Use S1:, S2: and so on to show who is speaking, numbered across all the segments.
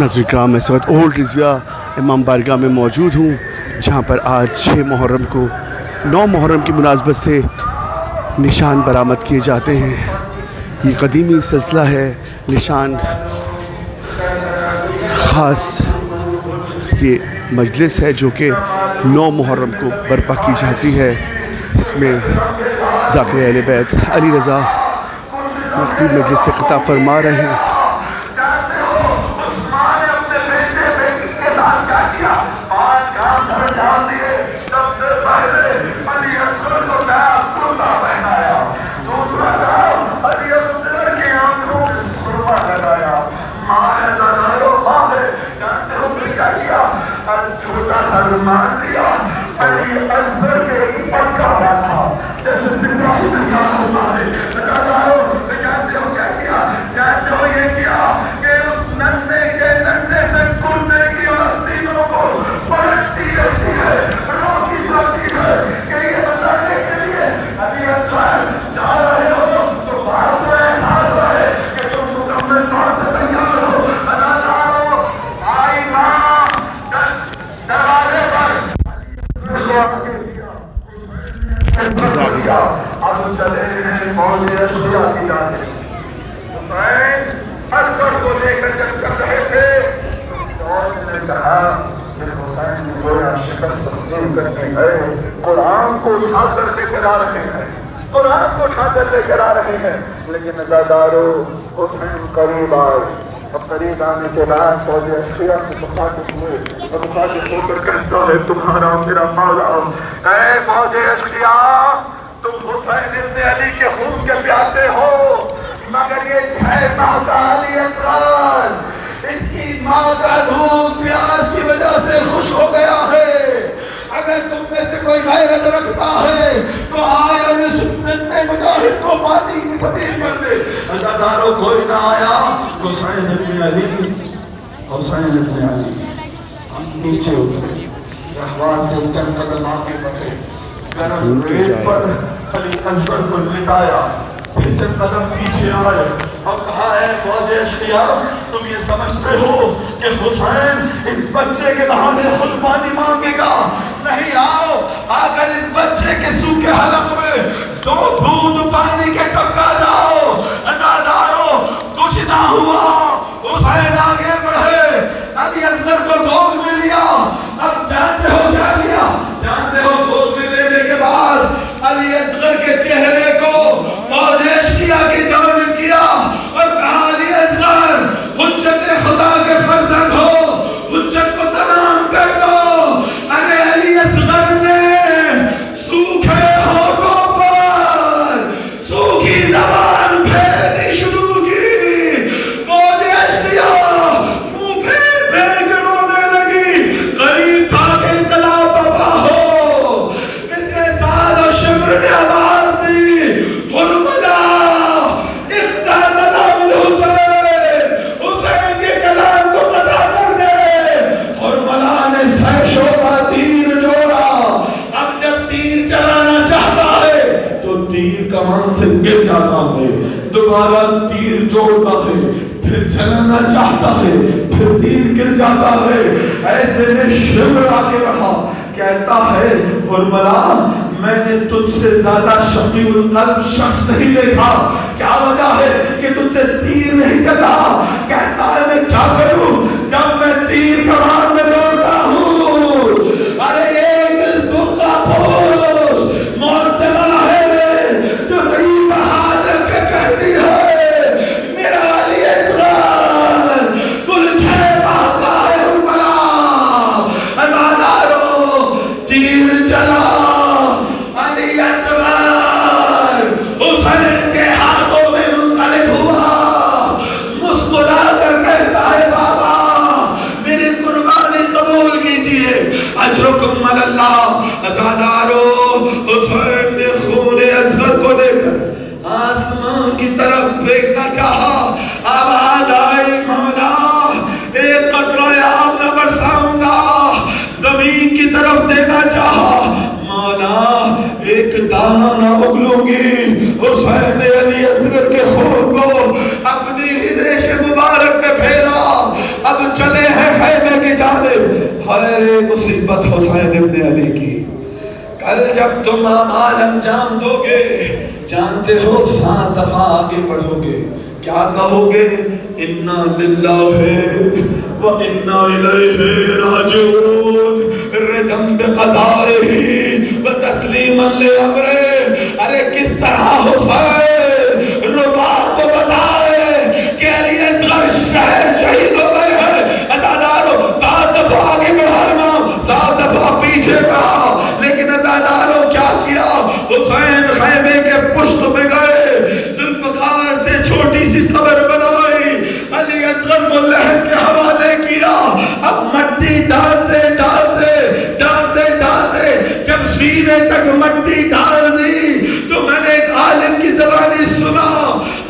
S1: नाज़रीन किराम, इस वक्त ओल्ड रिज़विया इमाम बारगाह में मौजूद हूँ, जहाँ पर आज 6 मुहर्रम को 9 मुहर्रम की मुनासबत से निशान बरामद किए जाते हैं। ये कदीमी सिलसिला है। निशान ख़ास ये मजलिस है जो कि 9 मुहर्रम को बर्पा की जाती है। इसमें ज़ाकिर अहले बैत अली रज़ा मकतूब मजलिस से खिताब फरमा रहे हैं।
S2: छोटा सा रुमाल लिया, अली असगर के पटका हुआ था, जैसे सिपाही ने कहा होता है। जानते हो क्या किया? जानते हो ये किया कि उस नन्हे के नन्हे से कुर्ने की आस्तीनों को पलटती रहती है, रोकी जाती है कि ये बताने के लिए अली असगर जा रहे हो तो बाहर में एहसास रहे कि तुम मुकम्मल तौर से तैयार हो। अब चले हैं मौजे अश्किया की जानिब। हुसैन असगर को लेकर जब चल रहे थे तो उसने कहा कि हुसैन गोया शिकस्त तस्लीम करके गए, कुरान को उठाकर लेकर आ रहे हैं, कुरान को उठाकर लेकर आ रहे हैं। लेकिन नज़ादारो हुसैन करीब आए। अब करीब आने के बाद फौजे अश्किया से मुखातिब हुए और मुखातिब होकर कहता है, तुम्हारा मेरा मौला ऐ फौजे अश्किया, तुम हुसैन इब्न अली के खून के प्यासे हो, मगर ये 6 माह का अली असगर इसकी माँ का दूध प्यास की वजह से खुश हो गया है। अगर तुम में से कोई गैरत रखता है तो आए और सुन्नत में मुजाहिद को पानी की सबील कर दे। अज़ादारों कोई ना आया। हुसैन इब्न अली, हुसैन इब्न अली हम नीचे उतरे, रहवान से चंद कदम आगे बढ़े, गरम रेत पर अली असगर को लिटाया, फिर चंद कदम पीछे आए और कहा है फौजे अश्किया, तुम ये समझते हो कि हुसैन इस बच्चे के बहाने खुद पानी मांगेगा? नहीं, आओ आकर इस बच्चे के सूखे हलक में 2 बूंद पानी के टपका जाओ। अज़ादारों कुछ ना हुआ, हुसैन आगे बढ़े, अली असगर को गोद में लिया। अब जानते हो क्या किया? जानते हो गोद में लेने के बाद अली असगर के चेहरे को फौजे अश्किया की जानिब किया और कहा, अली असगर हुज्जत खुदा के फर्जंद हो, हुज्जत को तमाम कर दो। अरे अली असगर ने सूखे होठों पर सूखी ज़बान फेरनी शुरू की। फौजे अश्किया मुंह फेर फेर के रोने लगी। करीब था कि इंकलाब बर्पा हो। मिस्र साद और शिमर ने आवाज दी, हुरमला इख्तादला बिल हुसैन, हुसैन के कलाम को कता कर दे। हुरमला ने सहशोभा तीर जोड़ा। अब जब तीर चलाना चाहता है तो तीर कमान से गिर जाता है, दोबारा तीर जोड़ता है, फिर चलाना चाहता है, फिर तीर गिर जाता है। ऐसे में शिमर आगे बढ़ा, कहता है, हुरमला मैंने तुझसे ज्यादा शकील कल्ब शख्स नहीं देखा। क्या वजह है कि तुझसे तीर नहीं चला? कहता है, मैं क्या करूं जब मैं तीर कमान में जोड़ता हूं? अरे एक बुका पोश मौसमा है जो नई बहादुर के कहती है, मेरा अली असगर कुल 6 माह का है। हुरमला अज़ादारों तीर चला, अली असगर हुसैन के हाथों में मुनक़लिब हुआ। मुसीबत हुसैन इब्न अली की। कल जब तुम आमाल अंजाम दोगे, जानते हो 7 दफा आगे बढ़ोगे, क्या कहोगे? इन्ना लिल्लाहि व इन्ना इलैहि राजिऊन, रिज़म बिक़ज़ाइही व तस्लीमन लि अम्रे। अरे किस तरह हुसैन रुबाब को बताए कि अली असगर शहीद हो गए हैं। अज़ादारों 7 दफा आगे बढ़ा इमाम, 7 दफा पीछे बढ़ा, लेकिन अज़ादारों क्या किया? हुसैन खैमे के पुष्ट में गए, जुल्फ़कार से छोटी सी कब्र बनाई, अली असगर को लहर के हवाले किया। अब मट्टी डालते डालते डालते डालते जब सीने तक मट्टी डाल दी तो मैंने एक आलिम की ज़बानी सुना,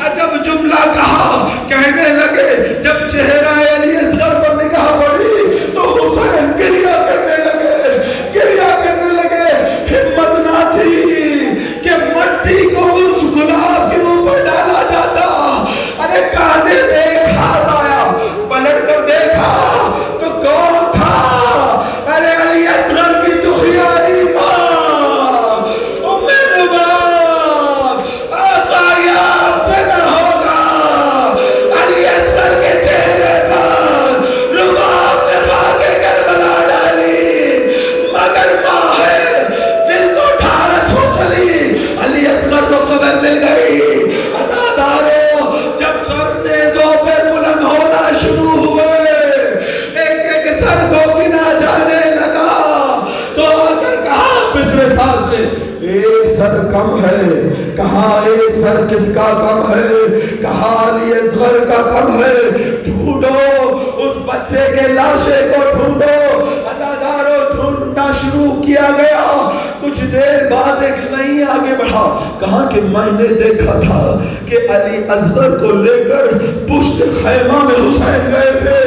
S2: अजब जुमला कहा। कहने लगे जब चेहरा अली असगर पर निगाह पड़ी तो हुसैन गिरिया करने लगे, गिरिया करने लगे। हिम्मत ना थी कि मट्टी को उस गुलाब के ऊपर डाला जाता। अरे कांधे में एक हाथ आया, पलट कर देखा तो कौन था? अरे अली असगर की दुखियारी मां उम्मे रुबाब। आका याब से न होगा। अली असगर के चेहरे पर रुबाब ने खाके करबला डाली, मगर मां है दिल को ढारस हो चली। अली असगर को कब्र मिल गई। अज़ादारों जब सर नेज़ों पे बुलंद होना शुरू हुए, एक एक सर को गिना जाने लगा तो आकर कहा पिछले साल में एक सर कम है। कहा एक सर किसका कम है? कहा अली असगर का कम है। ढूंढो उस बच्चे के लाशे को ढूंढो। अज़ादारों ढूंढना शुरू किया गया। कुछ देर बाद एक नई आगे बढ़ा, कहा कि मैंने देखा था कि अली असगर को लेकर पुश्त खैमा में हुसैन गए थे।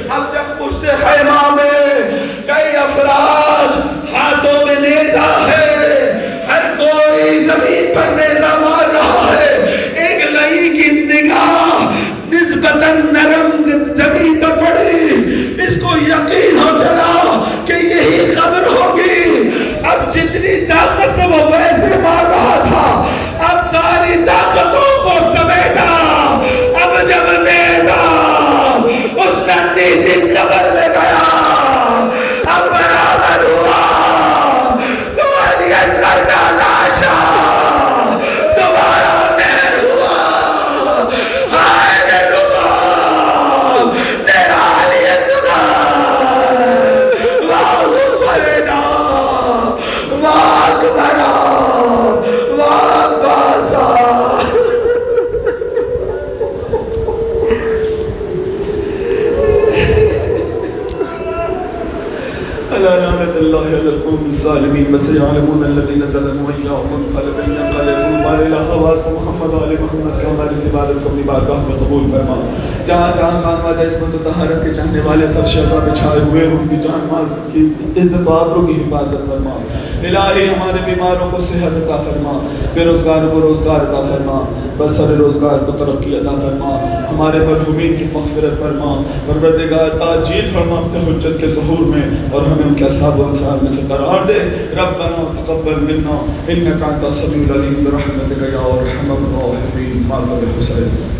S2: अब जब पुश्त खैमा में कई अफराद हाथों में नेज़ा है, हर कोई जमीन पर नेज़ा मार रहा है, एक नई की निगाह निस्बतन नरम जमीन पर पड़ी। इसको यकीन हो चला कि यही खबर होगी। अब जितनी ताकत से वो वैसे मार रहा था, अब सारी ताकतों को समेटा। अब जब नेज़ा उस नन्ही सी कब्र में गया, अब बराबर हुआ तो अली असगर का लाशा दोबारा नैर हुआ। हाय रे रुबाब, तेरा अली असगर, वाह हुसैना, वाह अकबरा, वाह अब्बासा। अला लानतुल्लाहि अलल कौमि ज़ालिमीन वसयअलमुन अल्लज़ीना ज़लमू अय्युहुम मुनक़लिबुन यनक़लिबून इला ख़वास मुहम्मद व आले मुहम्मद के हमारी सिबादत को अपनी बारगाह में कबूल फरमा। जहाँ जहाँ खानवादा इस्मत व तहारत के चाहने वाले फर्श अज़ा पे छाए हुए, उनकी जान माल की इज़्ज़त व आबरू की हिफाजत फरमा। इलाही हमारे बीमारों को सेहत अता फरमा, बेरोज़गारों को रोज़गार अता फरमा, बसर रोज़गार को तरक्की अता फरमा, हमारे मरहूमीन की मग़फ़िरत फरमा। परवरदिगार ताजील फरमा अपने हुज्जत के ज़हूर में और हमें उनके अस्हाब व अंसार में से करार दे। रब्बना तक़ब्बल मिन्ना इन्नका अंतस समीउल अलीम बिरहमतिका या अरहमर राहिमीन। मातब हुसैन।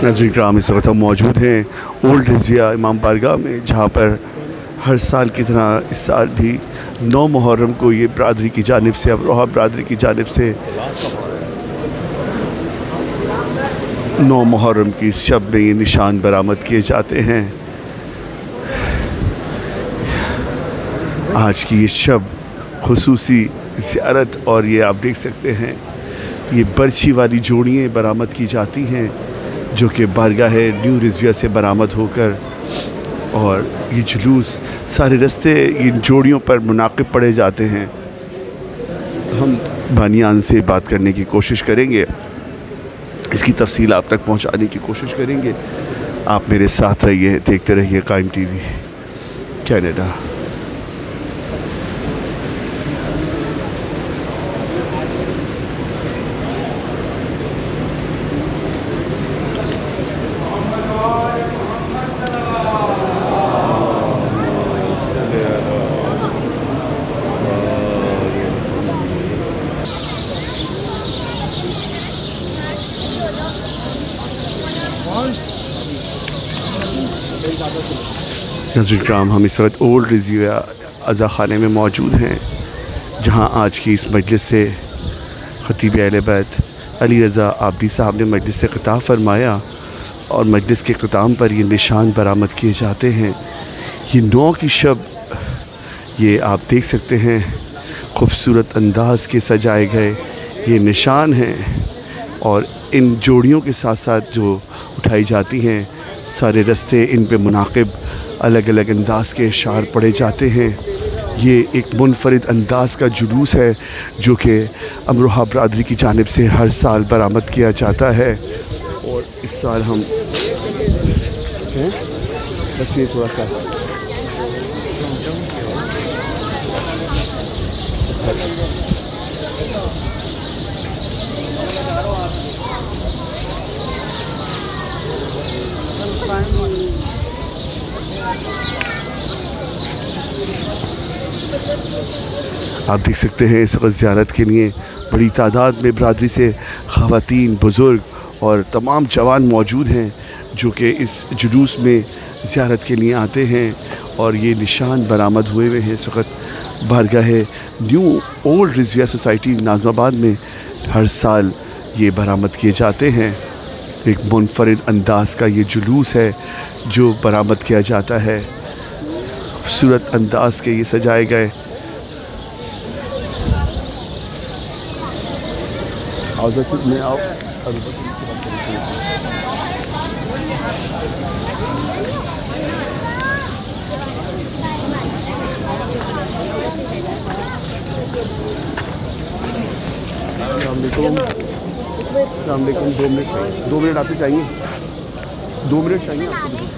S1: नाज़रीन किराम, इस वक्त हम मौजूद हैं ओल्ड रिज़विया इमाम बारगाह में, जहाँ पर हर साल की तरह इस साल भी 9 मुहर्रम को ये बरादरी की जानिब से, अमरोहा बरादरी की जानिब से 9 मुहर्रम की इस शब में ये निशान बरामद किए जाते हैं। आज की ये शब खुसूसी ज़ियारत, और ये आप देख सकते हैं ये बर्छी वाली जोड़ियाँ बरामद की जाती हैं जो कि बारगाह न्यू रिज़विया से बरामद होकर, और ये जुलूस सारे रास्ते इन जोड़ियों पर मुनाकिब पड़े जाते हैं। हम बानियान से बात करने की कोशिश करेंगे, इसकी तफसील आप तक पहुंचाने की कोशिश करेंगे। आप मेरे साथ रहिए, देखते रहिए कायम टीवी कनाडा। नाज़रीन किराम, हम इस वक्त ओल्ड रिज़विया अज़ा खाने में मौजूद हैं, जहां आज की इस मजलिस से ख़तीब अहले बैत अली रज़ा आबदी साहब ने मजलिस से ख़िताब फरमाया, और मजलिस के ख़िताम पर ये निशान बरामद किए जाते हैं। ये 9 की शब, ये आप देख सकते हैं खूबसूरत अंदाज़ के सजाए गए ये निशान हैं, और इन जोड़ियों के साथ साथ जो उठाई जाती हैं सारे रास्ते, इन पे मुनाकिब अलग अलग अंदाज़ के इशार पड़े जाते हैं। ये एक मुनफरिद अंदाज़ का जुलूस है जो कि अमरोहा बरादरी की जानिब से हर साल बरामद किया जाता है। और इस साल हम बस ये थोड़ा सा आप देख सकते हैं इस वक्त ज़ियारत के लिए बड़ी तादाद में बरादरी से ख़वातीन, बुज़ुर्ग और तमाम जवान मौजूद हैं जो कि इस जुलूस में ज़ियारत के लिए आते हैं। और ये निशान बरामद हुए हुए हैं इस वक्त बारगाह न्यू ओल्ड रिज़विया सोसाइटी नाज़माबाद में। हर साल ये बरामद किए जाते हैं। एक मुनफरिद अंदाज़ का ये जुलूस है जो बरामद किया जाता है। खूबसूरत अंदाज़ के ये सजाए गए में आओ। अस्सलाम वालेकुम। 2 मिनट चाहिए, 2 मिनट आपसे चाहिए, 2 मिनट चाहिए आपको।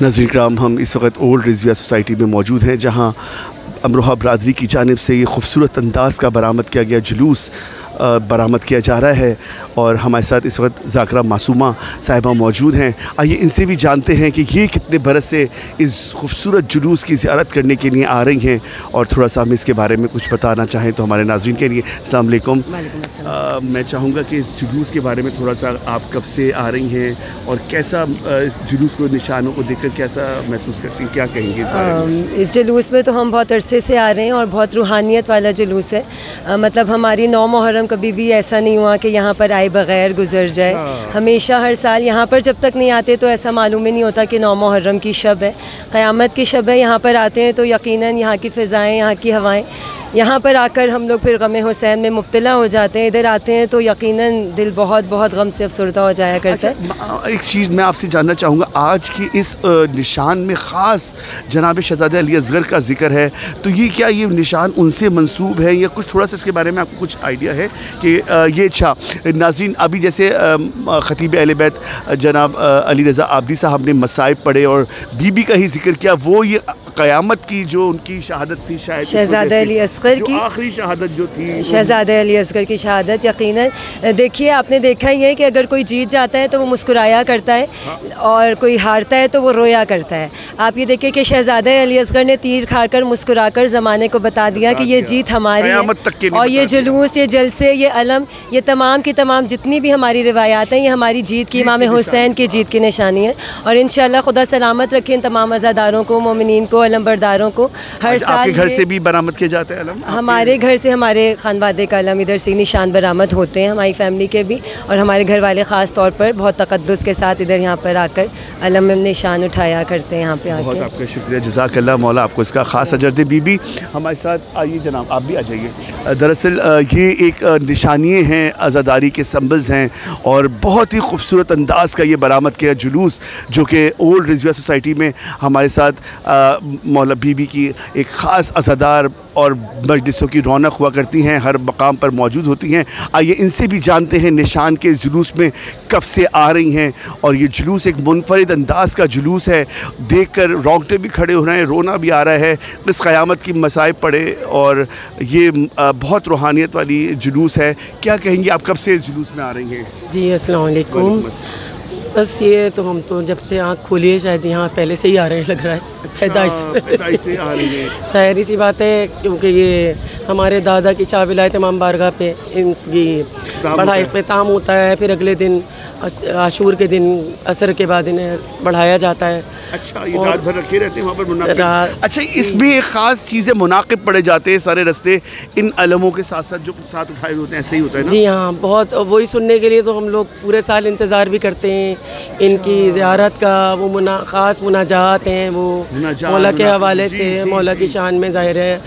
S1: नाज़रीन किराम, हम इस वक्त ओल्ड रिज़विया सोसाइटी में मौजूद हैं, जहां अमरोहा बरादरी की जानिब से ये खूबसूरत अंदाज़ का बरामद किया गया जुलूस बरामद किया जा रहा है। और हमारे साथ इस वक्त ज़ाकरा मासूमा साहिबा मौजूद हैं। आइए इनसे भी जानते हैं कि ये कितने बरस से इस खूबसूरत जुलूस की ज़ियारत करने के लिए आ रही हैं, और थोड़ा सा हम इसके बारे में कुछ बताना चाहें तो हमारे नाज़रीन के लिए। अस्सलाम वालेकुम। मैं चाहूँगा कि इस जुलूस के बारे में थोड़ा सा, आप कब से आ रही हैं और कैसा इस जुलूस को, निशानों को देखकर कैसा महसूस करती हैं, क्या कहेंगे इस बारे में?
S3: इस जुलूस में तो हम बहुत अरसे से आ रहे हैं और बहुत रूहानियत वाला जुलूस है। मतलब हमारी 9 मुहर्रम कभी भी ऐसा नहीं हुआ कि यहाँ पर आए बग़ैर गुजर जाए। हमेशा हर साल यहाँ पर जब तक नहीं आते तो ऐसा मालूम ही नहीं होता कि 9 मुहर्रम की शब है, क़यामत की शब है। यहाँ पर आते हैं तो यकीनन यहाँ की फ़िज़ाएँ, यहाँ की हवाएँ, यहाँ पर आकर हम लोग फिर गम हुसैन में मुब्तला हो जाते हैं। इधर आते हैं तो यकीनन दिल बहुत बहुत गम से अफसरदा हो जाया करता है।
S1: अच्छा, एक चीज़ मैं आपसे जानना चाहूँगा, आज की इस निशान में ख़ास जनाब शहज़ादा अली असगर का जिक्र है, तो ये क्या ये निशान उनसे मंसूब है या कुछ, थोड़ा सा इसके बारे में आपको कुछ आइडिया है कि ये? अच्छा नाज़रीन, अभी जैसे ख़तीब अहले बैत जनाब अली रज़ा आबदी साहब ने मसाइब पढ़े और बीबी का ही जिक्र किया, वो ये क़यामत की जो उनकी शहादत थी, शायद
S3: शहज़ादा अली असगर की
S1: आखिरी शहादत जो थी,
S3: शहज़ादा अली असगर की शहादत यकीनन। देखिए आपने देखा ही है कि अगर कोई जीत जाता है तो वो मुस्कुराया करता है, और कोई हारता है तो वो रोया करता है। आप ये देखिए कि शहज़ादा अली असगर ने तीर खाकर मुस्कुराकर ज़माने को बता दिया कि ये जीत हमारी है, और ये जुलूस, ये जलसे, ये अलम, ये तमाम की तमाम जितनी भी हमारी रिवायात हैं, ये हमारी जीत की, इमाम हुसैन की जीत की निशानी है। और इंशाअल्लाह खुदा सलामत रखे इन तमाम अज़ादारों को, मोमिनीन को, अलम बरदारों को। हर साल
S1: आपके घर से भी बरामद किए जाते हैं अलम?
S3: हमारे घर से, हमारे खानवादे का अलम इधर से निशान बरामद होते हैं, हमारी फैमिली के भी, और हमारे घर वाले ख़ास तौर पर बहुत तक़द्दुस के साथ इधर यहाँ पर आकर अलम में निशान उठाया करते हैं यहाँ पे आके।
S1: बहुत आपका शुक्रिया, जज़ाकल्लाह, मौला आपको इसका ख़ास अजर दे। बीबी हमारे साथ आइए जनाब, आप भी आ जाइए। दरअसल ये एक निशानियाँ हैं, आज़ादारी के सिंबल्स हैं, और बहुत ही खूबसूरत अंदाज़ का ये बरामद किया जुलूस, जो कि ओल्ड रिजविया सोसाइटी में हमारे साथ मौला बीबी की एक ख़ास आज़ादार और मजलिसों की रौनक हुआ करती हैं, हर मकाम पर मौजूद होती हैं। आइए इनसे भी जानते हैं निशान के इस जुलूस में कब से आ रही हैं, और ये जुलूस एक मुनफरिद अंदाज़ का जुलूस है, देखकर रोंगटे भी खड़े हो रहे हैं, रोना भी आ रहा है। इस क़यामत की मसाइब पड़े, और ये बहुत रूहानियत वाली जुलूस है। क्या कहेंगी आप, कब से इस जुलूस में आ रही हैं?
S4: जी अस्सलाम वालेकुम। बस ये तो हम तो जब से आँख खोली है शायद यहाँ पहले से ही आ रहे हैं, लग रहा है
S1: पैदाइश से आ रही है।
S4: ज़ाहिर सी बात है, क्योंकि ये हमारे दादा की शाह विलायत इमाम बारगाह पे इनकी बड़ा इख्तिताम होता है, फिर अगले दिन आशूर के दिन असर के बाद इन्हें बढ़ाया जाता है।
S1: अच्छा, ये रात भर रखे रहते हैं वहाँ पर मुनाकिब? अच्छा, इसमें एक ख़ास चीज़ें मुनाकिब पड़े जाते हैं सारे रस्ते इन अलमों के साथ साथ जो साथ उठाए होते हैं, ऐसे ही होता है ना? जी
S4: हाँ, बहुत। वही सुनने के लिए तो हम लोग पूरे साल इंतज़ार भी करते हैं इनकी ज़ियारत का। वो ख़ास मुनाजात हैं, वो मौला के हवाले से, मौला की शान में ज़ाहिर है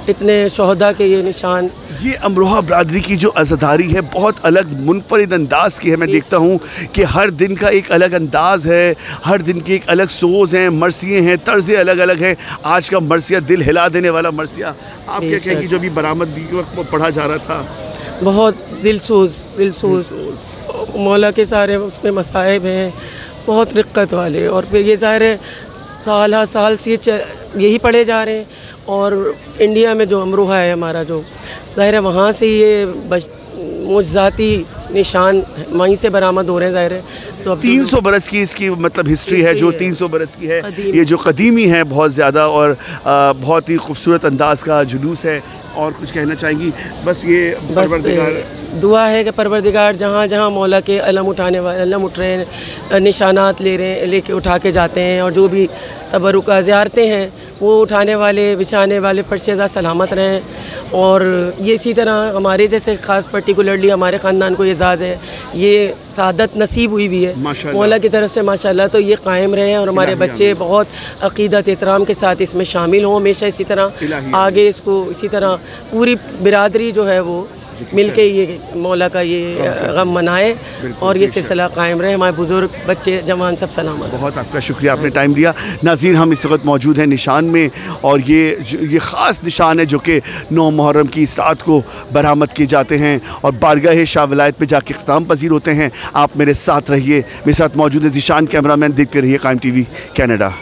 S4: इतने शोहदा के ये निशान।
S1: ये अमरोहा बरादरी की जो अज़ादारी है बहुत अलग मुनफरिद अंदाज़ की है। मैं देखता हूँ कि हर दिन का एक अलग अंदाज़ है, हर दिन की एक अलग सोज़ हैं, मरसियाँ हैं, तर्ज़ें अलग अलग हैं। आज का मरसिया दिल हिला देने वाला मरसिया, आप क्या कहेंगी जो भी बरामदगी के वक्त पढ़ा जा रहा था?
S4: बहुत दिलसोज़ मौला के सारे उसमें मसाइब हैं, बहुत रिक्कत वाले। और फिर ये ज़ाहिर है साल साल से यही पढ़े जा रहे हैं, और इंडिया में जो अमरोहा है हमारा, जो ज़ाहिर है वहाँ से ये मुज़ाती निशान वहीं से बरामद हो रहे हैं। ज़ाहिर है तो अब
S1: 300 बरस की इसकी मतलब हिस्ट्री है, जो 300 बरस की है, ये जो कदीमी है बहुत ज़्यादा, और बहुत ही खूबसूरत अंदाज़ का जुलूस है। और कुछ कहना चाहेंगी? बस ये परवरदिगार
S4: दुआ है कि परवरदिगार जहाँ जहाँ मौला के अलम उठाने वाले अलम उठ रहे हैं, निशानात लेके उठा के जाते हैं, और जो भी तबरुका ज़ियारतें हैं वो उठाने वाले, बिछाने वाले फर्शेज़ा सलामत रहें। और ये इसी तरह हमारे जैसे ख़ास पर्टिकुलरली हमारे ख़ानदान को एजाज़ है, ये सादत नसीब हुई भी है मौला की तरफ से माशाल्लाह, तो ये कायम रहे, और हमारे बच्चे बहुत अक़ीदत एहतराम के साथ इसमें शामिल हों हमेशा। इसी तरह आगे इसको इसी तरह पूरी बिरादरी जो है वो मिल के ये मौला का ये गम मनाए, और ये सिलसिला कायम रहे। हमारे बुज़ुर्ग, बच्चे, जवान सब सलामत।
S1: बहुत आपका शुक्रिया, आपने टाइम दिया। नाज़रीन, हम इस वक्त मौजूद हैं निशान में, और ये ख़ास निशान है जो कि 9 मुहर्रम की इस रात को बरामद किए जाते हैं और बारगाह शाह विलायत पे जाके इख्तिताम पजीर होते हैं। आप मेरे साथ रहिए, मेरे साथ मौजूद है ज़ीशान, कैमरामैन। देखते रहिए कायम TV कनाडा।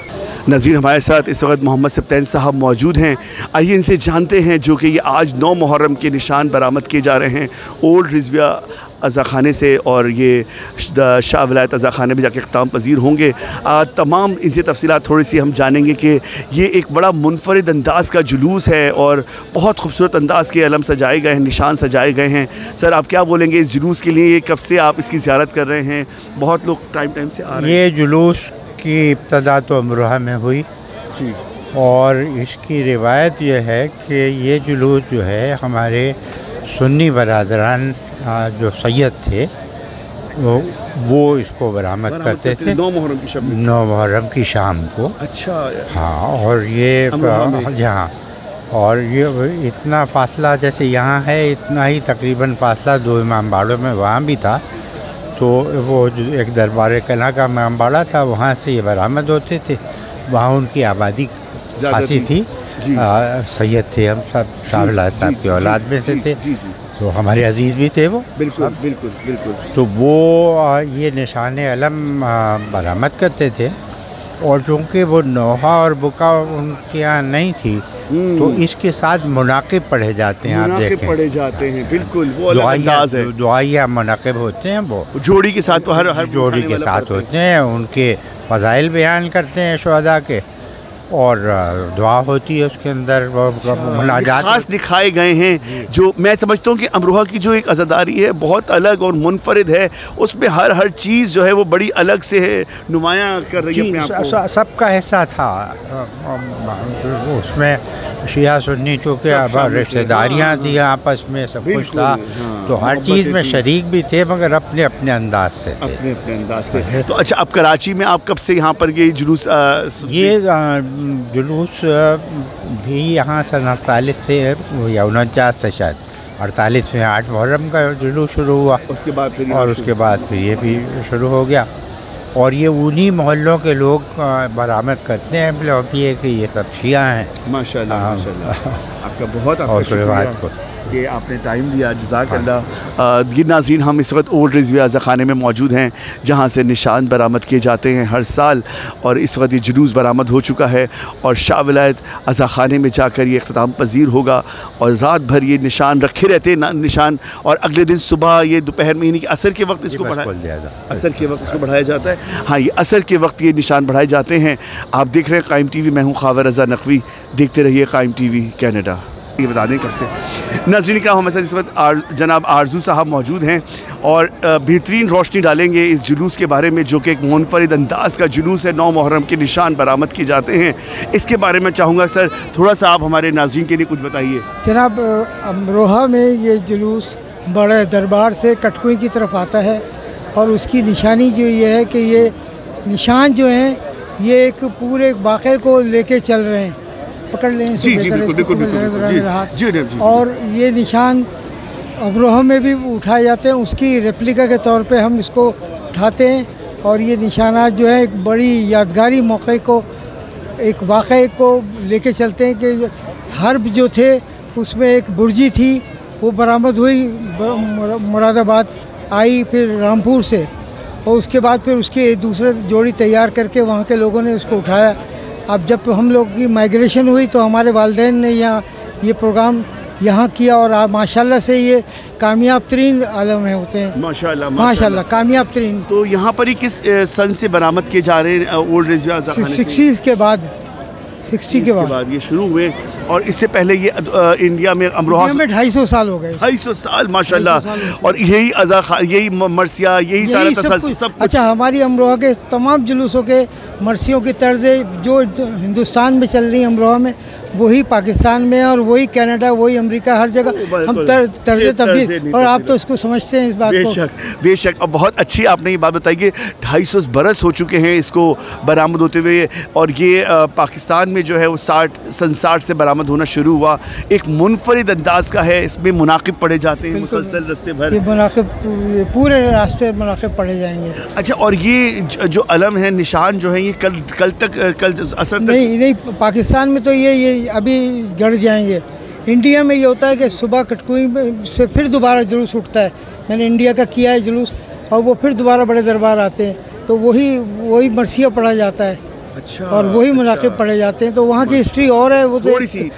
S1: नज़ीर, हमारे साथ इस वक्त मोहम्मद सब्तैन साहब मौजूद हैं। आइए इनसे जानते हैं, जो कि ये आज 9 मुहर्रम के निशान बरामद किए जा रहे हैं ओल्ड रिजविया अज़ा खाने से, और ये शाह विलायत अज़ा खाने में जाके इख्तिताम पजीर होंगे। तमाम इनसे तफसीलात थोड़ी सी हम जानेंगे कि ये एक बड़ा मुनफरिद अंदाज़ का जुलूस है, और बहुत खूबसूरत अंदाज़ के अलम सजाए गए हैं, निशान सजाए गए हैं। सर, आप क्या बोलेंगे इस जुलूस के लिए? कब से आप इसकी ज़ियारत कर रहे हैं? बहुत लोग टाइम से आ रहे हैं।
S5: ये जुलूस की इब्तदा तो अमरोहा में हुई
S1: जी,
S5: और इसकी रिवायत यह है कि ये जुलूस जो है हमारे सुन्नी बरादरान जो सैयद थे वो इसको बरामद करते थे
S1: 9 मुहर्रम की शब में,
S5: 9 मुहर्रम की शाम को।
S1: अच्छा,
S5: हाँ, और ये यहाँ और ये इतना फासला जैसे यहाँ है, इतना ही तकरीबन फासला 2 इमाम बाड़ों में वहाँ भी था। तो वो जो एक दरबार कला का इमाम बाड़ा था, वहाँ से ये बरामद होते थे। वहाँ उनकी आबादी खासी थी, सैयद थे, हम सब शाह विलायत साहब की औलाद में से थे। तो हमारे अजीज़ भी थे वो।
S1: बिल्कुल बिल्कुल बिल्कुल।
S5: तो वो ये निशान अलम बरामद करते थे, और चूँकि वो नोहा और बुका उनके यहाँ नहीं थी तो इसके साथ मुनाकिब पढ़े जाते हैं। आप देखें
S1: पढ़े जाते हैं, बिल्कुल वो अलग अंदाज है।
S5: दुआया मुनाकिब होते हैं, वो
S1: जोड़ी के साथ, हर
S5: जोड़ी के साथ होते हैं, उनके फज़ाइल बयान करते हैं शुहदा के और दुआ होती है उसके अंदर, मुनाजात
S1: खास दिखाए गए हैं। जो मैं समझता हूँ कि अमरोहा की जो एक अज़ादारी है बहुत अलग और मुनफरिद है, उसमें हर चीज़ जो है वो बड़ी अलग से है, नुमायाँ कर रही है अपने आप को।
S5: सबका हिस्सा था उसमें, शिया सुन्नी चूँकि रिश्तेदारियाँ थी आपस में, सब कुछ था, तो हर चीज़ में शरीक भी थे मगर अपने अपने अंदाज से थे।
S1: अपने अंदाज से। तो अच्छा, अब कराची में आप कब से यहाँ पर ये जुलूस
S5: जुलूस भी यहाँ सन 48 से या 49 से शायद 48 में 8 मुहर्रम का जुलूस शुरू हुआ,
S1: उसके बाद फिर
S5: ये भी शुरू हो गया। और ये उन्हीं मोहल्लों के लोग बरामद करते हैं कि ये सब शिया हैं।
S1: माशाल्लाह माशाल्लाह, आपका बहुत शुक्रिया कि आपने टाइम दिया, जज़ाकल्लाह। ये नाज़रीन, हम इस वक्त ओल्ड रिज़विया अज़ा ख़ाने में मौजूद हैं जहाँ से निशान बरामद किए जाते हैं हर साल, और इस वक्त ये जुलूस बरामद हो चुका है और शाह विलायत अज़ा ख़ाने में जाकर ये इख्तिताम पजीर होगा और रात भर ये निशान रखे रहते हैं निशान, और अगले दिन सुबह ये दोपहर में यानी कि असर के वक्त इसको बढ़ाया जाता है। हाँ, ये असर के वक्त ये निशान बढ़ाए जाते हैं। आप देख रहे हैं कायम TV, मैं हूँ ख़ावर रज़ा नकवी, देखते रहिए कायम TV कैनेडा। ये बता दें कब से नाज़रीन क्या हमारे साथ इस वक्त जनाब आरजू साहब मौजूद हैं और बेहतरीन रोशनी डालेंगे इस जुलूस के बारे में, जो कि एक मुनफरिद अंदाज का जुलूस है। 9 मुहर्रम के निशान बरामद किए जाते हैं, इसके बारे में चाहूँगा सर थोड़ा सा आप हमारे नाज़रीन के लिए कुछ बताइए।
S6: जनाब, अमरोहा में ये जुलूस बड़े दरबार से कटकुई की तरफ आता है और उसकी निशानी जो ये है कि ये निशान जो हैं ये एक पूरे वाक़े को लेके चल रहे हैं, पकड़ लें
S1: जी बिल्कुल।
S6: और ये निशान अमरोहा में भी उठाए जाते हैं, उसकी रेप्लिका के तौर पे हम इसको उठाते हैं और ये निशानात जो है एक बड़ी यादगारी मौके को, एक वाक़े को लेके चलते हैं कि हर्ब जो थे उसमें एक बुर्जी थी, वो बरामद हुई मुरादाबाद आई, फिर रामपुर से, और उसके बाद फिर उसकी दूसरे जोड़ी तैयार करके वहाँ के लोगों ने उसको उठाया। अब जब हम लोग की माइग्रेशन हुई तो हमारे वालिदैन ने यहाँ ये प्रोग्राम यहाँ किया और माशाल्लाह से ये कामयाब तरीन आलम है होते हैं। माशाल्लाह कामयाब तरीन।
S1: तो यहाँ पर ही किस सन से बरामद किए जा रहे हैं ओल्ड रिज़विया?
S6: 60 के बाद, 60 के बाद
S1: ये शुरू हुए, और इससे पहले ये इंडिया में अमरोहा
S6: में 250 साल हो गए।
S1: 250 साल माशाल्लाह। और यही मरसिया, यही सारा तसलसल सब कुछ।
S6: अच्छा, हमारी अमरोहा के तमाम जुलूसों के मरसियों की तर्ज़ जो हिंदुस्तान में चल रही है अमरोहा में, वही पाकिस्तान में और वही कनाडा, वही अमेरिका, हर जगह हम तर्ज़ तब्दील, और आप तो इसको समझते हैं इस बात को।
S1: बेशक। अब बहुत अच्छी आपने ये बात बताई कि 250 बरस हो चुके हैं इसको बरामद होते हुए, और ये पाकिस्तान में जो है वो 60 से बरामद होना शुरू हुआ। एक मुनफरिद अंदाज का है, इसमें मुनाकिब पढ़े जाते हैं मुसलसल रास्ते भर,
S6: ये मुनाकिब पूरे रास्ते मुनाकिब पढ़े जाएंगे।
S1: अच्छा, और ये जो अलम है, निशान जो है, ये कल असर तक
S6: नहीं, पाकिस्तान में तो ये अभी गड़ जाएंगे। इंडिया में ये होता है कि सुबह कटकुई से फिर दोबारा जुलूस उठता है, मैंने इंडिया का किया है जुलूस, और वो फिर दोबारा बड़े दरबार आते हैं, तो वही मरसिया पढ़ा जाता है।
S1: अच्छा,
S6: और वही मुनाकिब पढ़े जाते हैं, तो वहाँ की हिस्ट्री और है, वो तो
S1: थोड़ी सी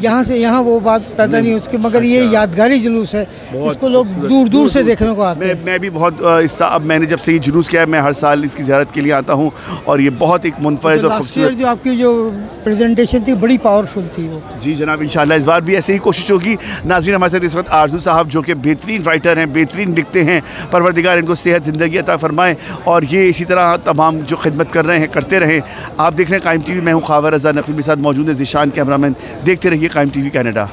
S6: यहाँ से यहाँ वो बात पैदा नहीं उसकी, मगर ये यादगारी जुलूस है, इसको लोग दूर दूर से देखने को आते हैं।
S1: मैं भी बहुत अब मैंने जब से ये जुलूस किया है, मैं हर साल इसकी ज़ियारत के लिए आता हूँ, और ये बहुत एक मुनफरिद और खूबसूरत,
S6: जो आपकी जो प्रेजेंटेशन थी बड़ी पावरफुल थी वो।
S1: जी जनाब, इंशाल्लाह इस बार भी ऐसे ही कोशिश होगी। नाज़रीन, हमारे साथ इस वक्त आरजू साहब जो कि बेहतरीन राइटर हैं, बेहतरीन लिखते हैं, परवरदिगार इनको सेहत ज़िंदगी अता फरमाए, और ये इसी तरह तमाम जो खिदमत कर रहे हैं करते रहें। आप देख रहे हैं कायम TV, मैं हूँ ख़ावर रज़ा नकवी, मेरे साथ मौजूद है ज़ीशान कैमरामैन। देखते रहिए कायम TV कैनेडा।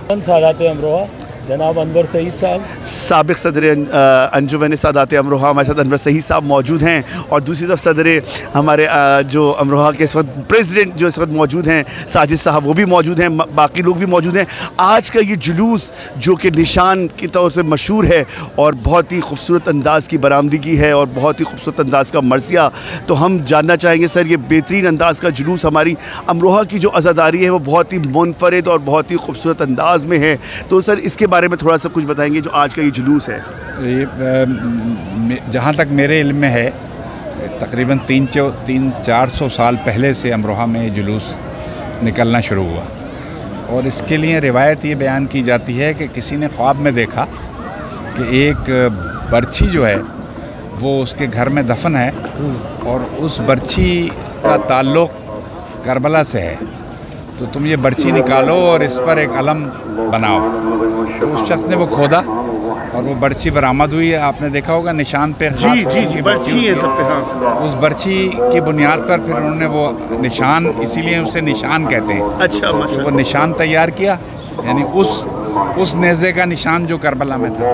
S7: जनाब अनवर सईद साहब,
S1: साबिक़ सदर अंजुमन सादात अमरोहा, हमारे साथ अनवर सईद साहब मौजूद हैं, और दूसरी तरफ सदर हमारे जो अमरोहा के इस वक्त प्रेसिडेंट जो इस वक्त मौजूद हैं साजिद साहब, वो भी मौजूद हैं, बाकी लोग भी मौजूद हैं। आज का ये जुलूस जो कि निशान के तौर से मशहूर है और बहुत ही खूबसूरत अंदाज़ की बरामदगी है और बहुत ही खूबसूरत अंदाज़ का मरसिया, तो हम जानना चाहेंगे सर, ये बेहतरीन अंदाज़ का जुलूस हमारी अमरोहा की जो अज़ादारी है वो बहुत ही मुनफरिद और बहुत ही खूबसूरत अंदाज़ में है, तो सर इसके बारे में थोड़ा सा कुछ बताएंगे जो आज का ये जुलूस है?
S8: जहाँ तक मेरे इल्म में है तकरीबन 300-400 साल पहले से अमरोहा में जुलूस निकलना शुरू हुआ। और इसके लिए रिवायत ये बयान की जाती है कि किसी ने ख्वाब में देखा कि एक बर्छी जो है वो उसके घर में दफन है और उस बर्छी का ताल्लुक़ करबला से है, तो तुम ये बर्छी निकालो और इस पर एक अलम बनाओ। तो उस शख्स ने वो खोदा और वो बर्छी बरामद हुई है। आपने देखा होगा निशान पे
S1: जी बर्छी है सब पे। हाँ,
S8: उस बर्छी की बुनियाद पर फिर उन्होंने वो निशान, इसीलिए उसे निशान कहते हैं।
S1: अच्छा,
S8: तो वो निशान तैयार किया, यानी उस नेज़े का निशान जो करबला में था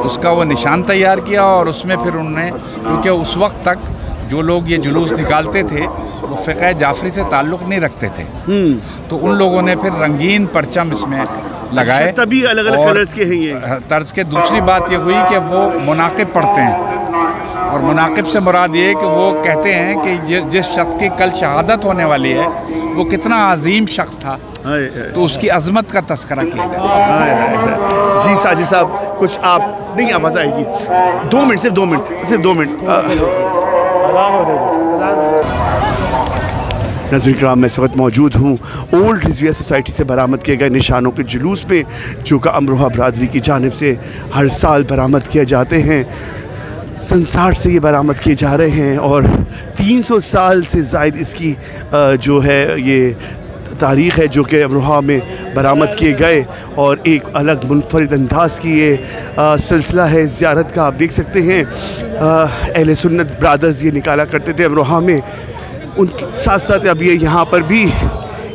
S8: उसका वो निशान तैयार किया और उसमें फिर उन्होंने, क्योंकि उस वक्त तक जो लोग ये जुलूस निकालते थे वो फ़िक़्ह जाफ़री से ताल्लुक़ नहीं रखते थे, तो उन लोगों ने फिर रंगीन परचम इसमें लगाए।
S1: अच्छा, तभी अलग अलग कलर्स के हैं ये
S8: तर्ज के। दूसरी बात ये हुई कि वो मुनाकिब पढ़ते हैं और मुनाकिब से मुराद ये कि वो कहते हैं कि जिस शख्स की कल शहादत होने वाली है वो कितना अजीम शख्स था, तो उसकी अजमत का तस्करा किया जाता है।
S1: जी साजिद साहब, कुछ आप नहीं, आवाज़ आएगी। 2 मिनट, सिर्फ 2 मिनट। नज़रीन कराम, मैं इस वक्त मौजूद हूँ ओल्ड रिजविया सोसाइटी से बरामद किए गए निशानों के जुलूस में, जो कि अमरोहा बरादरी की जानिब से हर साल बरामद किए जाते हैं। संसार से ये बरामद किए जा रहे हैं और 300 साल से ज़ायद इसकी जो है ये तारीख़ है जो कि अमरोहा में बरामद किए गए, और एक अलग मुनफरिद अंदाज़ की ये सिलसिला है ज़ियारत का। आप देख सकते हैं अहले सुन्नत ब्रादर्स ये निकाला करते थे अमरोहा में, उनके साथ साथ अब ये यहाँ पर भी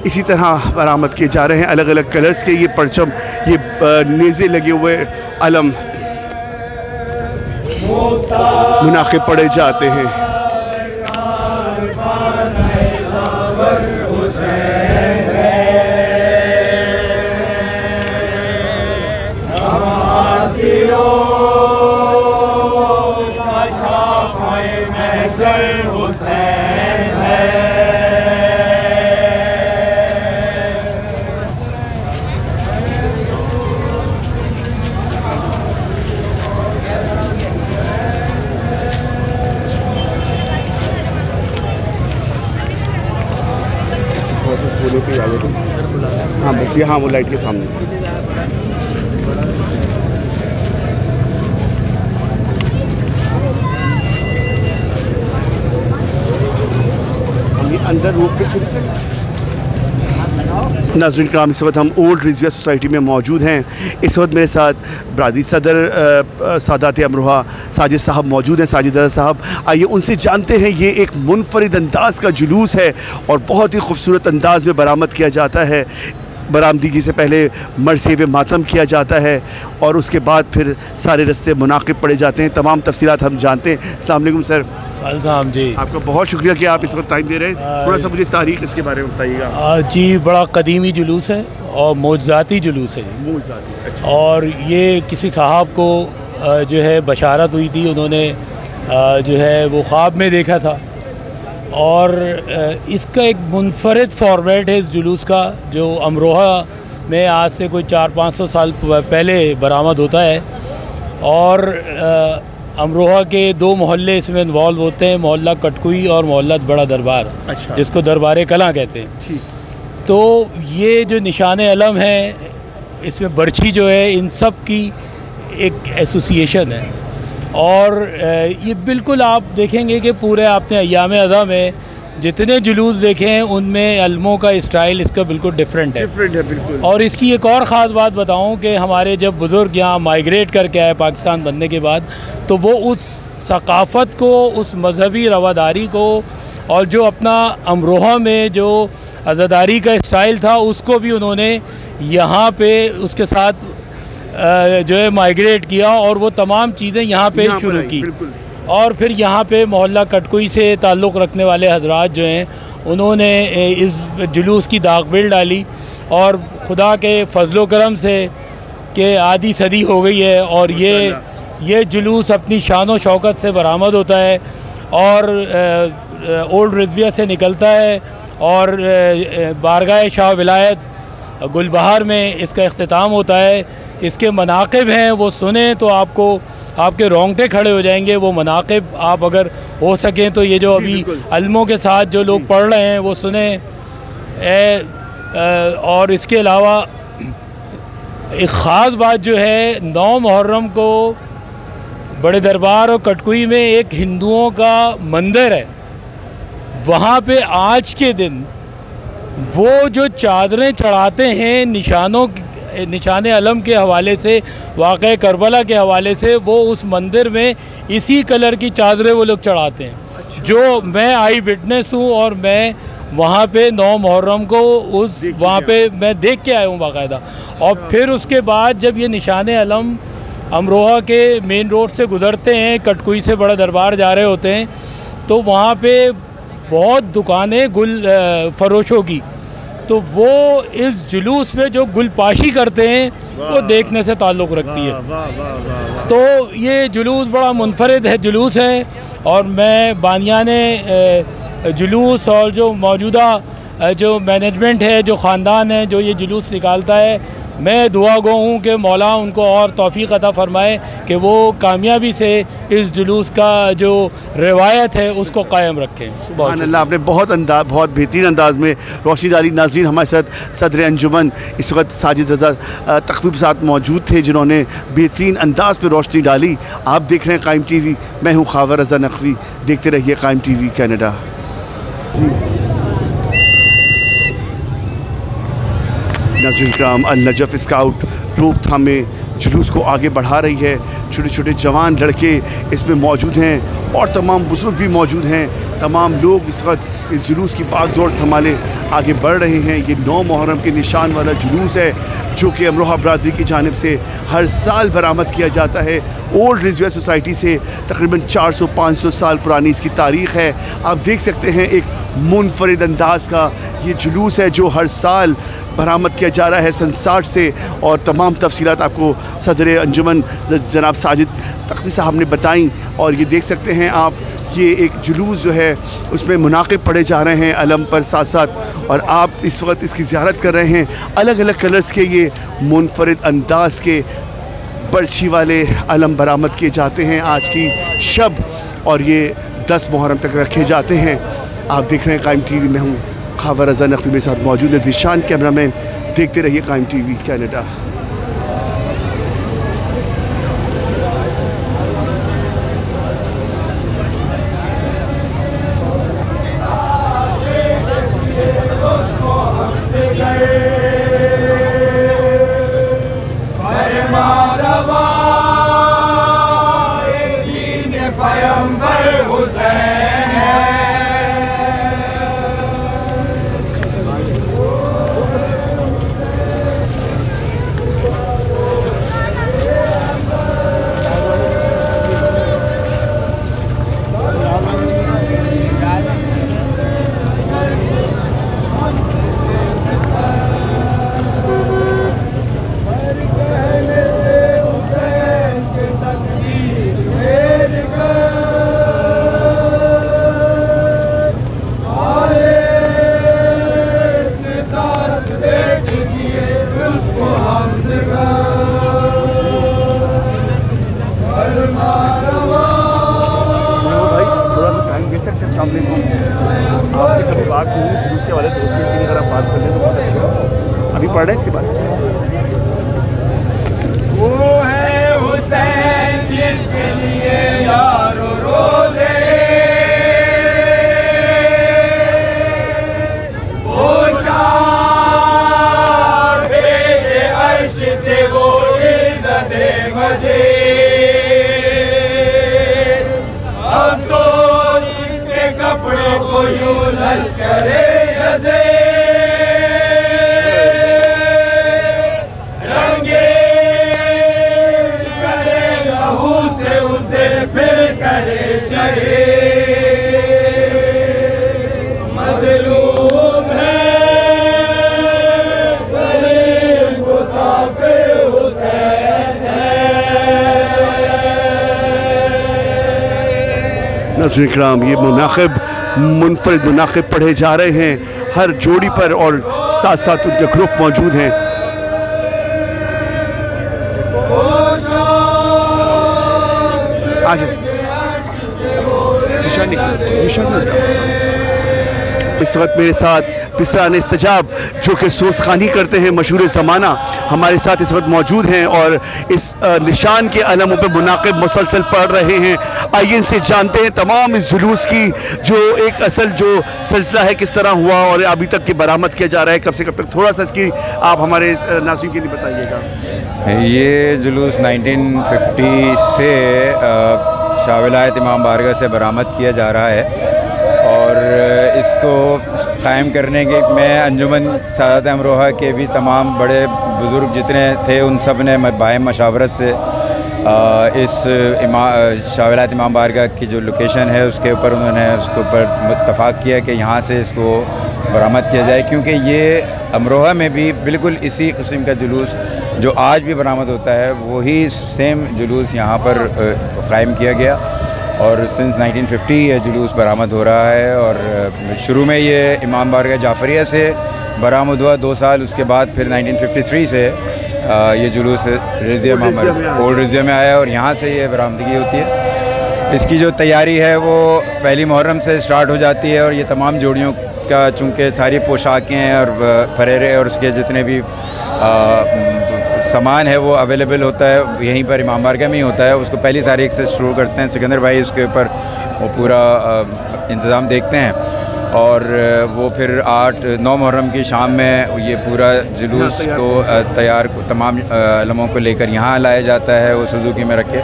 S1: इसी तरह बरामद किए जा रहे हैं अलग अलग कलर्स के ये परचम, ये नेज़े लगे हुए अलम मुनाकिब पड़े जाते हैं। हाँ बस यहाँ वो लाइट के सामने। हम ये अंदर रूप पे चल सकते। नाज़रीन कराम, इस वक्त हम ओल्ड रिजविया सोसाइटी में मौजूद हैं। इस वक्त मेरे साथ ब्रादरी सदर सादात अमरोहा साजिद साहब मौजूद हैं। साजिद साहब, आइए उनसे जानते हैं। ये एक मुनफरिद अंदाज़ का जुलूस है और बहुत ही खूबसूरत अंदाज़ में बरामद किया जाता है। बरामदगी से पहले मरसेब मातम किया जाता है और उसके बाद फिर सारे रस्ते मुनाकिब पड़े जाते हैं। तमाम तफसीलात हम जानते हैं। अस्सलाम वालेकुम सर।
S7: अलसाम जी,
S1: आपका बहुत शुक्रिया कि आप इस वक्त टाइम दे रहे हैं। थोड़ा सा मुझे इस तारीख इसके बारे में बताइएगा।
S7: जी, बड़ा कदीमी जुलूस है और मौजज़ाती जुलूस है।
S1: मौजज़ाती, अच्छा।
S7: और ये किसी साहब को जो है बशारत हुई थी, उन्होंने जो है वो ख्वाब में देखा था और इसका एक मुनफरिद फॉर्मेट है इस जुलूस का, जो अमरोहा में आज से कोई 400-500 साल पहले बरामद होता है। और अमरोहा के 2 मोहल्ले इसमें इन्वॉल्व होते हैं, मोहल्ला कटकुई और मोहल्ला बड़ा दरबार,
S1: अच्छा,
S7: जिसको दरबार कलां कहते हैं। तो ये जो निशान अलम है, इसमें बर्छी जो है, इन सब की एक एसोसिएशन है। और ये बिल्कुल आप देखेंगे कि पूरे आपने अय्याम अज़ा में जितने जुलूस देखे हैं उनमें अलमों का स्टाइल इसका बिल्कुल डिफरेंट है
S1: बिल्कुल।
S7: और इसकी एक और ख़ास बात बताऊं कि हमारे जब बुज़ुर्ग यहाँ माइग्रेट करके आए पाकिस्तान बनने के बाद, तो वो उस सकाफ़त को, उस मजहबी रवादारी को और जो अपना अमरोहा में जो अज़ादारी का स्टाइल था उसको भी उन्होंने यहाँ पे उसके साथ जो है माइग्रेट किया और वो तमाम चीज़ें यहाँ पे शुरू की। और फिर यहाँ पे मोहल्ला कटकुई से ताल्लुक़ रखने वाले हजरात जो हैं उन्होंने इस जुलूस की दागबिल डाली और खुदा के फजलो करम से कि आधी सदी हो गई है और ये जुलूस अपनी शान व शौकत से बरामद होता है और ओल्ड रिजविया से निकलता है और बारगाह शाह विलायत गुलबहार में इसका इख्तिताम होता है। इसके मनाक़िब हैं वो सुने तो आपको आपके रोंगटे खड़े हो जाएंगे। वो मनाक़िब आप अगर हो सकें तो ये जो अभी अल्मों के साथ जो लोग पढ़ रहे हैं वो सुने। और इसके अलावा एक ख़ास बात जो है, 9 मुहर्रम को बड़े दरबार और कटकुई में एक हिंदुओं का मंदिर है, वहाँ पे आज के दिन वो जो चादरें चढ़ाते हैं निशाने अलम के हवाले से, वाक़े करबला के हवाले से, वो उस मंदिर में इसी कलर की चादरें वो लोग चढ़ाते हैं। अच्छा। जो मैं आई विटनेस हूँ और मैं वहाँ पे 9 मुहर्रम को वहाँ पे मैं देख के आया हूँ बाकायदा। और फिर उसके बाद जब ये निशाने अलम अमरोहा के मेन रोड से गुज़रते हैं, कटकुई से बड़ा दरबार जा रहे होते हैं, तो वहाँ पे बहुत दुकानें गुल फरोशों की, तो वो इस जुलूस में जो गुलपाशी करते हैं वो देखने से ताल्लुक़ रखती है। तो ये जुलूस बड़ा मुनफरिद है जुलूस है। और मैं बानियाने जुलूस और जो मौजूदा जो मैनेजमेंट है, जो ख़ानदान है जो ये जुलूस निकालता है, मैं दुआ गो हूँ कि मौला उनको और तौफ़ीक़ अता फ़रमाए कि वो कामयाबी से इस जुलूस का जो रिवायत है उसको कायम रखें।
S1: सुभान अल्लाह, आपने बहुत बेहतरीन अंदाज़ में रोशनी डाली। नाज़रीन, हमारे साथ सदर अंजुमन इस वक्त साजिद रज़ा तक़वी साथ मौजूद थे, जिन्होंने बेहतरीन अंदाज़ पर रोशनी डाली। आप देख रहे हैं कायम TV, मैं हूँ ख़ावर रज़ा नक़वी। देखते रहिए कायम TV कनाडा। नाज़रीन कराम, अल नजफ़ स्काउट रोकथाम में जुलूस को आगे बढ़ा रही है। छोटे छोटे जवान लड़के इसमें मौजूद हैं और तमाम बुज़ुर्ग भी मौजूद हैं। तमाम लोग इस वक्त इस जुलूस की भाग दौड़ संभाले आगे बढ़ रहे हैं। ये 9 मुहर्रम के निशान वाला जुलूस है जो कि अमरोहा बरादरी की जानिब से हर साल बरामद किया जाता है। ओल्ड रिजर्व सोसाइटी से तकरीबन 400-500 साल पुरानी इसकी तारीख़ है। आप देख सकते हैं एक मुनफरिद अंदाज़ का ये जुलूस है जो हर साल बरामद किया जा रहा है सन 60 से। और तमाम तफसीलात आपको सदर अंजुमन जनाब साजिद तक़वी साहब ने बताई। और ये देख सकते हैं आप, ये एक जुलूस जो है उसमें मुनाक़िब पढ़े जा रहे हैं अलम पर साथ साथ, और आप इस वक्त इसकी ज़ियारत कर रहे हैं। अलग अलग कलर्स के ये मुनफरिद अंदाज़ के बर्छी वाले अलम बरामद किए जाते हैं आज की शब, और ये 10 मुहर्रम तक रखे जाते हैं। आप देख रहे हैं कायम TV, में हूँ ख़ावर रज़ा नक़वी, मेरे साथ मौजूद है ज़ीशान कैमरामैन। देखते रहिए कायम TV कनाडा। आपसे कभी बात हुई जुलूस के वाले तो अगर आप बात कर लें तो बहुत अच्छी बात। अभी पढ़ रहे हैं इसके बाद।
S2: वो है हुसैन जिसके लिए यारो रोज़े, वो शाह भेजे अर्श से वो इज़्ज़त मजे। अफसोस इसके कपड़ों को यूं लश्करे जज़े रंगे करे लहू से उसे फिर करे शहे। मज़लूम है गरीब मुसाफिर हुसैन है।
S1: नाज़रीन किराम, ये मुनाक़िब मुनफरिद मुनाक़िब पढ़े जा रहे हैं हर जोड़ी पर, और साथ साथ उनके ग्रुप मौजूद हैं। इस वक्त मेरे साथ पिसरान इस्तजाब जो कि सोसखानी करते हैं मशहूर ज़माना, हमारे साथ इस वक्त मौजूद हैं और इस निशान के अलमों पे मुनाकिब मुसलसल पढ़ रहे हैं। आइए इनसे जानते हैं तमाम इस जुलूस की जो एक असल जो सिलसिला है किस तरह हुआ और अभी तक की बरामद किया जा रहा है, कब से कब तक, थोड़ा सा इसकी आप हमारे नाज़रीन के लिए बताइएगा।
S9: ये जुलूस 1950 से शाह विलायत इमाम बारगाह से बरामद किया जा रहा है और इसको कायम करने के मैं अंजुमन सादत अमरोहा के भी तमाम बड़े बुज़ुर्ग जितने थे उन सब ने बाय मशावरत से इस शाह विलायत इमाम बारगाह की जो लोकेशन है उसके ऊपर उन्होंने उसके ऊपर इत्तफ़ाक़ किया कि यहाँ से इसको बरामद किया जाए, क्योंकि ये अमरोहा में भी बिल्कुल इसी किस्म का जुलूस जो आज भी बरामद होता है वही सेम जुलूस यहाँ पर कायम किया गया और सिंस 1950 ये जुलूस बरामद हो रहा है। और शुरू में ये इमाम बारगाह जाफरिया से बरामद हुआ 2 साल, उसके बाद फिर 1953 से ये जुलूस ओल्ड रिज़िया में आया और यहाँ से ये बरामदगी होती है। इसकी जो तैयारी है वो पहली मुहर्रम से स्टार्ट हो जाती है और ये तमाम जोड़ियों का चूँकि सारी पोशाकें और फरेरे और उसके जितने भी सामान है वो अवेलेबल होता है यहीं पर इमाम बारगाह में ही होता है। उसको पहली तारीख से शुरू करते हैं, सिकंदर भाई उसके ऊपर वो पूरा इंतज़ाम देखते हैं और वो फिर 8-9 मुहर्रम की शाम में ये पूरा जुलूस को तैयार तमाम अलमों को लेकर यहाँ लाया जाता है, वो सुजुकी में रखे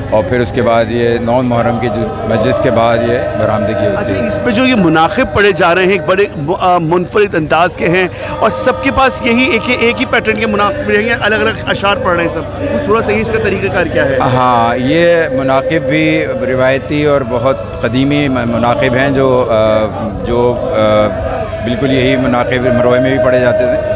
S9: और फिर उसके बाद ये 9 मुहर्रम की मजलिस के बाद ये बरामदगी होती है।
S1: इस पे जो ये मुनाकिब पढ़े जा रहे हैं एक बड़े मुनफरिद अंदाज के हैं और सबके पास यही एक ही पैटर्न के मुनाकिब रहेंगे, अलग अलग अशार पढ़ रहे हैं सब, थोड़ा सही इसका तरीक़ाकार क्या है?
S9: हाँ, ये मुनाकिब भी रिवायती और बहुत क़दीमी मुनाकिब हैं जो बिल्कुल यही मुनाकिब मरोए में भी पढ़े जाते थे।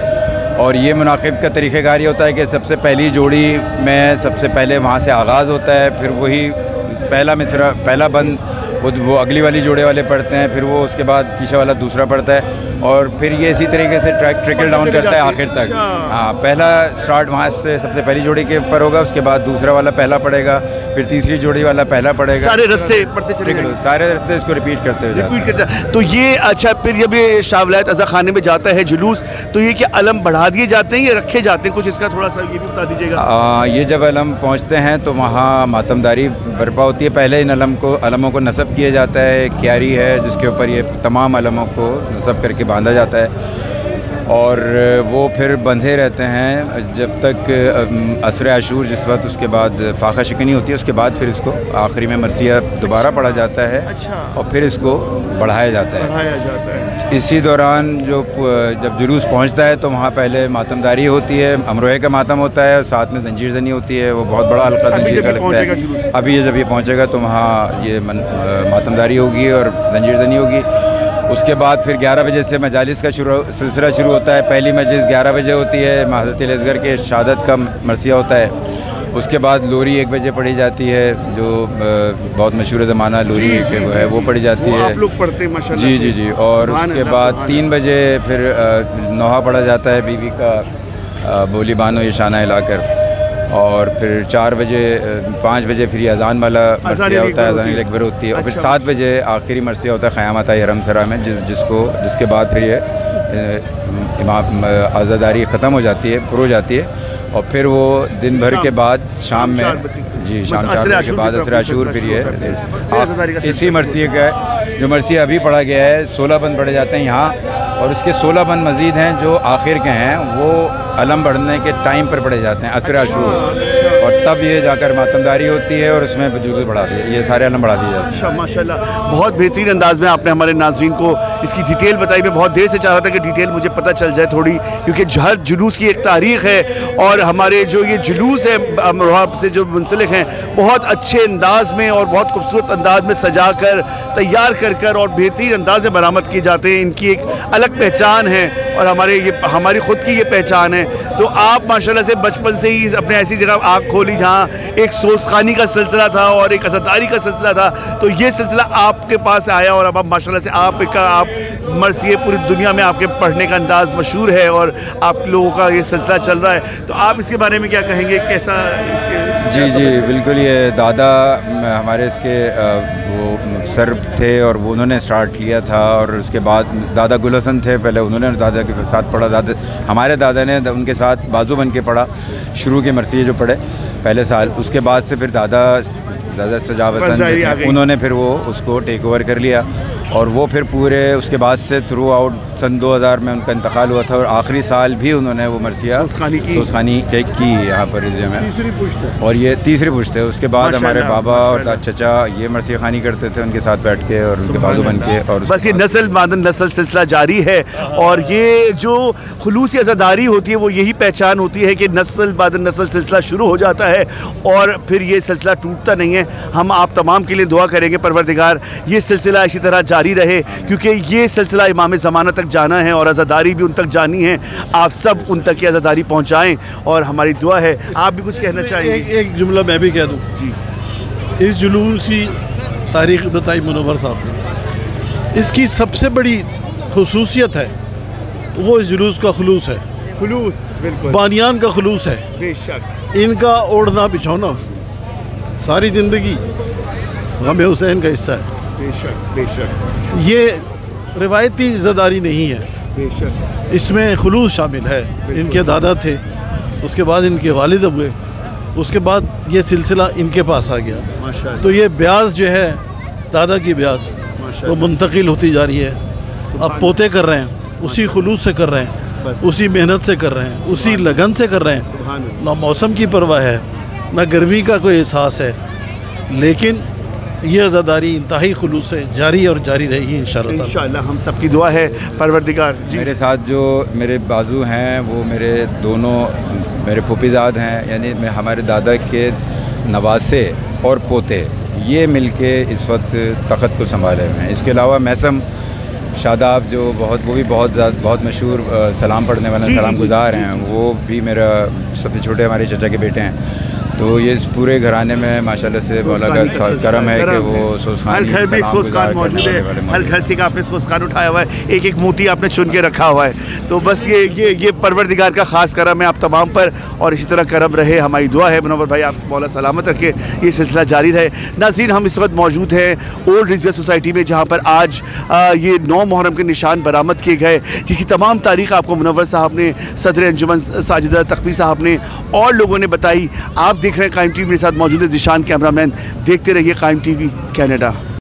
S9: और ये मुनाकिब का तरीक़ाकार ये होता है कि सबसे पहली जोड़ी में सबसे पहले वहाँ से आगाज़ होता है, फिर वही पहला मिसरा पहला बंद वो अगली वाली जोड़े वाले पढ़ते हैं, फिर वो उसके बाद पीछे वाला दूसरा पढ़ता है और फिर ये इसी तरीके से ट्रिकल डाउन करता है आखिर तक। हाँ, पहला स्टार्ट वहाँ से सबसे पहली जोड़ी के ऊपर होगा, उसके बाद दूसरा वाला पहला पढ़ेगा, फिर तीसरी जोड़ी वाला पहला पढ़ेगा, सारे रास्ते पढ़ते चलेंगे, सारे रास्ते इसको रिपीट करते हुए।
S1: तो ये अच्छा, फिर जब ये शाह विलायत अज़ा खाने में जाता है जुलूस तो ये क्या अलम बढ़ा दिए जाते हैं या रखे जाते हैं, कुछ इसका थोड़ा सा ये भी बता दीजिएगा।
S9: ये जब अलम पहुँचते हैं तो वहाँ मातमदारी बर्पा होती है। पहले इन अलमों को नस्ब किया जाता है, क्यारी है जिसके ऊपर ये तमाम अलमों को नस्ब करके बांधा जाता है और वो फिर बंधे रहते हैं जब तक असर आशूर, जिस वक्त उसके बाद फाखा शिकनी होती है, उसके बाद फिर इसको आखिरी में मरसिया दोबारा पढ़ा जाता है और फिर इसको बढ़ाया जाता है। इसी दौरान जब जुलूस पहुंचता है तो वहाँ पहले मातमदारी होती है, अमरोहे का मातम होता है, साथ में जंजीर जनी होती है, वो बहुत बड़ा हल्का जंजीर का लगता है। अभी जब ये पहुँचेगा तो वहाँ ये मातमदारी होगी और जंजीर जनी होगी। उसके बाद फिर 11 बजे से मजालिस का सिलसिला शुरू होता है। पहली मजलिस 11 बजे होती है, हज़रत असगर के शहादत का मरसिया होता है। उसके बाद लोरी 1 बजे पढ़ी जाती है, जो बहुत मशहूर ज़माना लोरी है वो पढ़ी जाती है,
S1: आप लोग पढ़ते हैं माशाल्लाह।
S9: जी। और उसके बाद 3 बजे फिर नोहा पढ़ा जाता है, बीवी का बोली बानो ये शाना हिलाकर, और फिर 4 बजे 5 बजे फिर अजान वाला मरसिया होता है, अजान अकबर होती है और फिर 7 बजे आखिरी मरसिया होता है क़यामत हरम सरा में, जिसके बाद फिर ये इमाम आज़ादारी ख़त्म हो जाती है, पूरी हो जाती है और फिर वो दिन भर के बाद शाम में शाम 4 बजे के बाद असर आशूर फिर ये इसी मरसिए का जो मरसिया अभी पढ़ा गया है 16 बंद पढ़े जाते हैं यहाँ और उसके 16 बंद मज़ीद हैं जो आखिर के हैं, वो अलम बढ़ने के टाइम पर पढ़े जाते हैं असर आशूर, और तब ये जाकर मातमदारी होती है और उसमें जुलूस बढ़ा दिए, ये सारे अलम बढ़ा दिए जाते हैं।
S1: अच्छा, माशाल्लाह, बहुत बेहतरीन अंदाज में आपने हमारे नाज़रीन को इसकी डिटेल बताई। मैं बहुत देर से चाह रहा था कि डिटेल मुझे पता चल जाए थोड़ी, क्योंकि हर जुलूस की एक तारीख़ है और हमारे जो ये जुलूस है अमरोहा से जो मुंसलिक हैं बहुत अच्छे अंदाज में और बहुत खूबसूरत अंदाज में सजा कर तैयार कर और बेहतरीन अंदाज में बरामद किए जाते हैं। इनकी एक अलग पहचान है और हमारी ख़ुद की ये पहचान है। तो आप माशाल्लाह से बचपन से ही अपने ऐसी जगह आँख खोली जहाँ एक सोसखानी का सिलसिला था और एक अज़ादारी का सिलसिला था, तो ये सिलसिला आपके पास आया और अब आप माशाल्लाह से आप मर्स ये पूरी दुनिया में आपके पढ़ने का अंदाज़ मशहूर है और आप लोगों का ये सिलसिला चल रहा है, तो आप इसके बारे में क्या कहेंगे, कैसा इसके?
S9: जी बिल्कुल, ये दादा हमारे इसके वो सर थे और वो उन्होंने स्टार्ट किया था, और उसके बाद दादा गुल हसन थे, पहले उन्होंने दादा के साथ पढ़ा, हमारे दादा ने उनके साथ बाजू बन के पढ़ा, शुरू के मरसिये जो पढ़े पहले साल, उसके बाद से फिर दादा सजाब हसन उन्होंने फिर वो उसको टेक ओवर कर लिया, और वो फिर पूरे उसके बाद से थ्रू आउट सन 2000 में उनका इंतकाल हुआ था, और आखिरी साल भी उन्होंने वो मरसिया सोसखानी की यहाँ पर में,
S1: तीसरी पुश्त है,
S9: और ये तीसरी पुश्त है। उसके बाद हमारे बाबा और चचा ये मरसिया खानी करते थे उनके साथ बैठ के और उनके बाजू बन के, और
S1: बस ये नस्ल मादन नस्ल सिलसिला जारी है। और ये जो खुलूसी अज़ादारी होती है वो यही पहचान होती है कि नस्ल मादन नस्ल सिलसिला शुरू हो जाता है और फिर ये सिलसिला टूटता नहीं है। हम आप तमाम के लिए दुआ करेंगे परवरदिगार ये सिलसिला इसी तरह जारी रहे, क्योंकि ये सिलसिला इमाम ज़माना तक जाना है और आज़ादारी भी उन तक जानी है। आप सब उन तक की आज़ादारी पहुँचाएँ और हमारी दुआ है। आप भी कुछ कहना चाहेंगे?
S10: एक जुमला मैं भी कह दूँ
S1: जी।
S10: इस जुलूस की तारीख़ बताई मुनव्वर साहब ने, इसकी सबसे बड़ी खुसूसियत है वो इस जुलूस का खुलूस है,
S1: खुलूस, बिल्कुल
S10: बानियान का खुलूस है।
S1: बेशक
S10: इनका ओढ़ना बिछौना सारी ज़िंदगी गम हुसैन का हिस्सा है।
S1: बेशक बेशक
S10: ये रिवायती इज़्ज़तदारी नहीं है,
S1: बेशक
S10: इसमें खुलूस शामिल है। इनके दादा थे, उसके बाद इनके वालिद हुए, उसके बाद ये सिलसिला इनके पास आ गया,
S1: माशाअल्लाह।
S10: तो ये ब्याज जो है दादा की ब्याज वो मुंतकिल होती जा रही है। अब पोते कर रहे हैं, उसी खुलूस से कर रहे हैं, उसी मेहनत से कर रहे हैं, उसी लगन से कर रहे हैं। ना मौसम की परवाह है, ना गर्मी का कोई एहसास है, लेकिन ये अज़ादारी इंतहाई खुलूस से जारी और जारी रहेगी इंशाअल्लाह।
S1: हम सब की दुआ है परवरदिगार।
S9: मेरे साथ जो मेरे बाजू हैं वो मेरे दोनों मेरे फूफीज़ाद हैं, यानी मैं हमारे दादा के नवासे और पोते ये मिलके इस वक्त तख़्त को संभाले हुए हैं। इसके अलावा मैसम शादाब जो वो भी बहुत मशहूर सलाम पढ़ने वाले सलाम गुजार हैं, वो भी मेरा सबसे छोटे हमारे चचा के बेटे हैं। तो ये इस पूरे घराने में माशाल्लाह से मौला का करम है कि वो सोसखान,
S1: हर घर में एक सोसखान मौजूद है, हर घर से आपने सोसखान उठाया हुआ है, एक एक मोती आपने चुन के रखा हुआ है। तो बस ये परवरदिगार का ख़ास करम है आप तमाम पर, और इसी तरह करम रहे। हमारी दुआ है मुनव्वर भाई आप मौला सलामत रखे, ये सिलसिला जारी रहे। नाज़रीन, हम इस वक्त मौजूद हैं ओल्ड रिजविया सोसाइटी में, जहाँ पर आज ये 9 मुहर्रम के निशान बरामद किए गए, जिसकी तमाम तारीख़ आपको मुनव्वर साहब ने, सदर अंजुमन साजिदा तक़वी साहब ने और लोगों ने बताई। आप देख रहे हैं कायम टीवी, मेरे साथ मौजूद है ज़ीशान कैमरामैन। देखते रहिए कायम टीवी कनाडा।